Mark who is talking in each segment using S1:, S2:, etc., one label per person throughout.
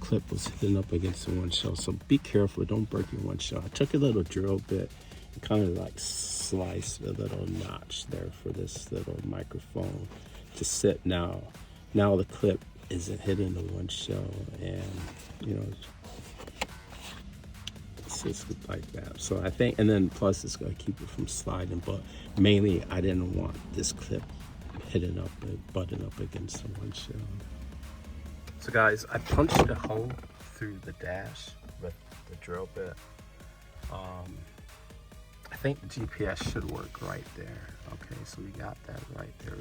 S1: clip was hitting up against the windshield. So be careful, don't break your windshield. I took a little drill bit and kind of like sliced a little notch there for this little microphone to sit now. Now the clip isn't hitting the windshield, and you know, it's just like that. So I think, and then plus it's gonna keep it from sliding, but mainly I didn't want this clip hitting up and butting up against the windshield. So guys, I punched a hole through the dash with the drill bit. I think the GPS should work right there. Okay, so we got that right there.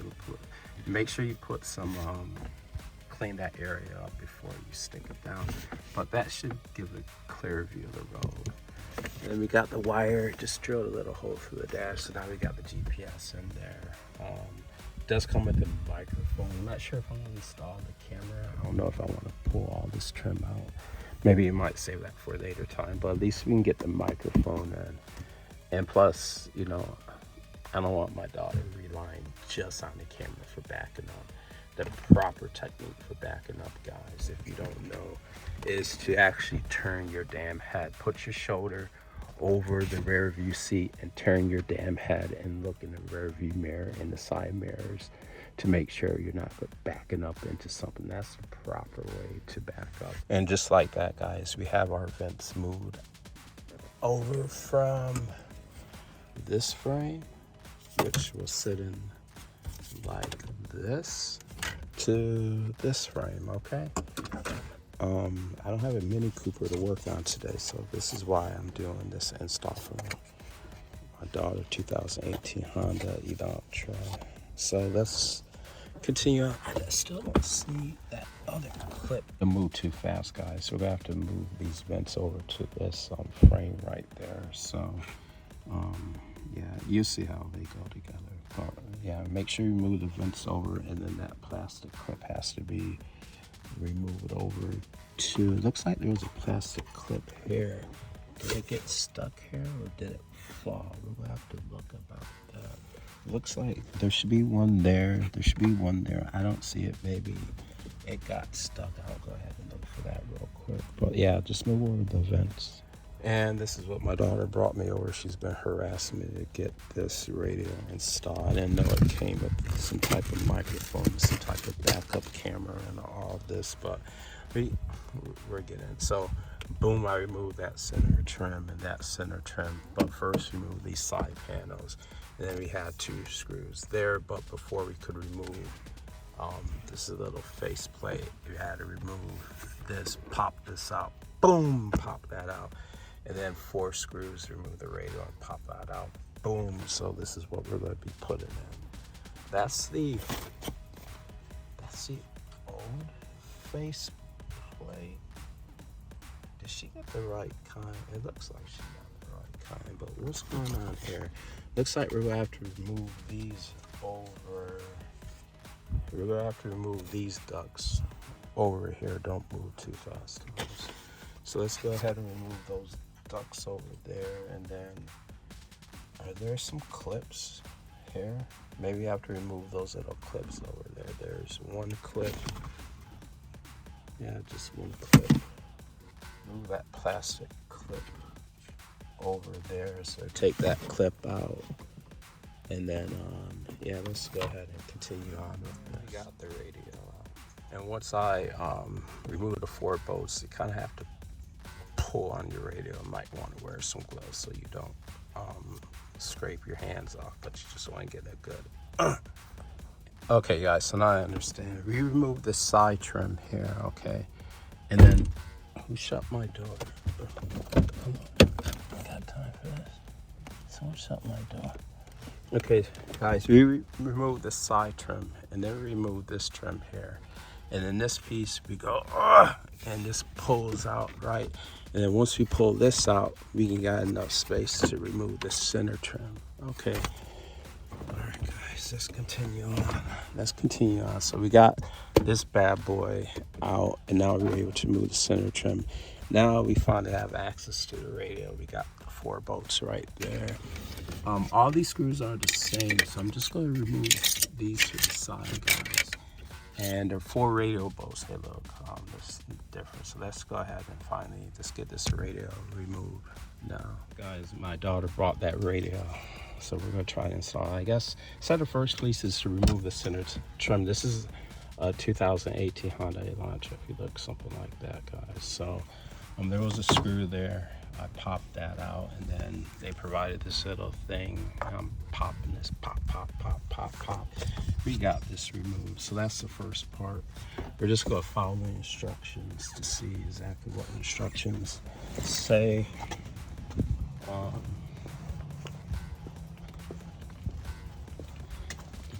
S1: Make sure you put some, clean that area up before you stick it down. But that should give a clear view of the road. And then we got the wire, just drilled a little hole through the dash, so now we got the GPS in there. It does come with a microphone. I'm not sure if I'm gonna install the camera. I don't know if I want to pull all this trim out. Maybe you might save that for a later time, but at least we can get the microphone in. And plus, you know, I don't want my daughter relying just on the camera for backing up. The proper technique for backing up, guys, if you don't know, is to actually turn your damn head. Put your shoulder over the rear view seat and turn your damn head and look in the rear view mirror and the side mirrors to make sure you're not backing up into something. That's the proper way to back up. And just like that, guys, we have our vents moved over from this frame, which will sit in like this, to this frame. Okay, I don't have a Mini Cooper to work on today, so this is why I'm doing this install for my daughter 2018 Honda Elantra. So let's continue on. I still don't see that other clip. To move too fast, guys, so we're gonna have to move these vents over to this frame right there. So yeah, you see how they go together. But yeah, make sure you move the vents over, and then that plastic clip has to be removed over to, looks like there was a plastic clip here. Did it get stuck here or did it fall? We'll have to look about that. Looks like there should be one there. There should be one there. I don't see it. Maybe it got stuck. I'll go ahead and look for that real quick. But yeah, just move over the vents. And this is what my daughter brought me over. She's been harassing me to get this radio installed. I didn't know it came with some type of microphone, some type of backup camera and all of this, but we're getting it. So boom, I removed that center trim and that center trim. But first remove these side panels. And then we had 2 screws there, but before we could remove this little face plate, you had to remove this, pop this out, boom, pop that out. And then 4 screws, remove the radio and pop that out. Boom. So this is what we're going to be putting in. That's the old face plate. Did she get the right kind? It looks like she got the right kind. But what's going on here? Looks like we're going to have to remove these over. We're going to have to remove these ducts over here. Don't move too fast. So let's go ahead and remove those ducts over there, and then are there some clips here? Maybe you have to remove those little clips over there. There's one clip. Yeah, just one clip. Move that plastic clip over there. So take that clip out, and then yeah, let's go ahead and continue on with this. I got the radio out, and once I remove the 4 bolts, you kind of have to pull on your radio. You might want to wear some gloves so you don't scrape your hands off, but you just want to get a good okay, guys, so now I understand. We removed the side trim here, okay, and then who shut my door? Come on, I got time for this. Someone shut my door. Okay, guys, we removed the side trim, and then we removed this trim here. And in this piece, we go, and this pulls out, right? And then once we pull this out, we can get enough space to remove the center trim. Okay. All right, guys, let's continue on. Let's continue on. So we got this bad boy out, and now we're able to move the center trim. Now we finally have access to the radio. We got 4 bolts right there. All these screws are the same, so I'm just going to remove these to the side, guys. And there are 4 radio bolts. Hey, look, this different. So let's go ahead and finally just get this radio removed now. Guys, my daughter brought that radio, so we're gonna try to install it. I guess set of first piece is to remove the center trim. This is a 2018 Hyundai Elantra, if you look, something like that, guys. So there was a screw there. I popped that out, and then they provided this little thing. I'm popping this, pop, pop, pop, pop, pop. We got this removed. So that's the first part. We're just gonna follow the instructions to see exactly what instructions say.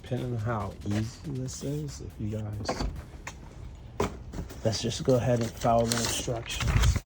S1: Depending on how easy this is, if you guys, let's just go ahead and follow the instructions.